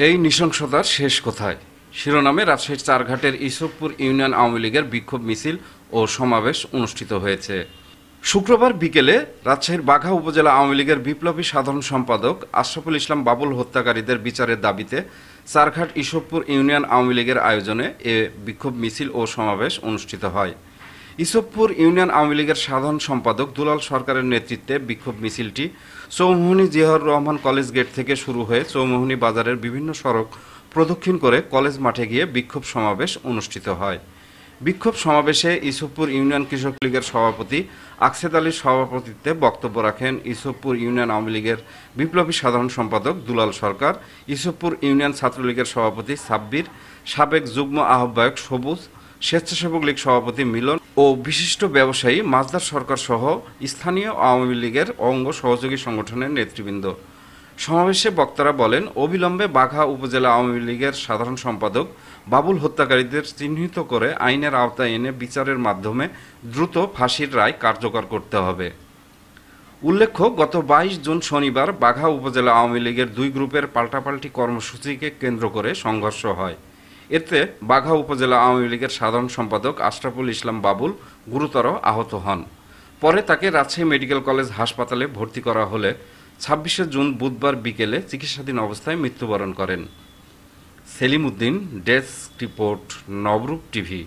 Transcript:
এই নৃশংসতার শেষ কোথায় শিরোনামে রাজশাহীর চারঘাটের ইসবপুর ইউনিয়ন আওয়ামী লীগের বিক্ষোভ মিছিল ও সমাবেশ অনুষ্ঠিত হয়েছে। শুক্রবার বিকেলে রাজশাহীর বাঘা উপজেলা আওয়ামী লীগের বিপ্লবী সাধারণ সম্পাদক আশরাফুল ইসলাম বাবুল হত্যাকারীদের বিচারের দাবিতে চারঘাট ইসবপুর ইউনিয়ন আওয়ামী লীগের আয়োজনে এ বিক্ষোভ মিছিল ও সমাবেশ অনুষ্ঠিত হয়। ইসবপুর ইউনিয়ন আওয়ামী লীগের সাধারণ সম্পাদক দুলাল সরকারের নেতৃত্বে বিক্ষোভ মিছিলটি চৌমুহনী জিয়াউর রহমান কলেজ গেট থেকে শুরু হয়ে চৌমুহনী বাজারের বিভিন্ন সড়ক প্রদক্ষিণ করে কলেজ মাঠে গিয়ে বিক্ষোভ সমাবেশ অনুষ্ঠিত হয়। বিক্ষোভ সমাবেশে ইসবপুর ইউনিয়ন কৃষক লীগের সভাপতি আকসেদ আলীর সভাপতিত্বে বক্তব্য রাখেন ইসবপুর ইউনিয়ন আওয়ামী লীগের বিপ্লবী সাধারণ সম্পাদক দুলাল সরকার, ইসবপুর ইউনিয়ন ছাত্রলীগের সভাপতি সাব্বির, সাবেক যুগ্ম আহ্বায়ক সবুজ, স্বেচ্ছাসেবক লীগ সভাপতি মিলন ও বিশিষ্ট ব্যবসায়ী মাজদার সরকার সহ স্থানীয় আওয়ামী লীগের অঙ্গ সহযোগী সংগঠনের নেতৃবৃন্দ। সমাবেশে বক্তারা বলেন, অবিলম্বে বাঘা উপজেলা আওয়ামী লীগের সাধারণ সম্পাদক বাবুল হত্যাকারীদের চিহ্নিত করে আইনের আওতায় এনে বিচারের মাধ্যমে দ্রুত ফাঁসির রায় কার্যকর করতে হবে। উল্লেখ্য, গত 22 জুন শনিবার বাঘা উপজেলা আওয়ামী লীগের দুই গ্রুপের পাল্টাপাল্টি কর্মসূচিকে কেন্দ্র করে সংঘর্ষ হয়। এতে বাঘা উপজেলা আওয়ামী লীগের সাধারণ সম্পাদক আশরাফুল ইসলাম বাবুল গুরুতর আহত হন। পরে তাকে রাজশাহী মেডিকেল কলেজ হাসপাতালে ভর্তি করা হলে 26শে জুন বুধবার বিকেলে চিকিৎসাধীন অবস্থায় মৃত্যুবরণ করেন। সেলিম উদ্দিন, ডেস্ক রিপোর্ট, নবরূপ টিভি।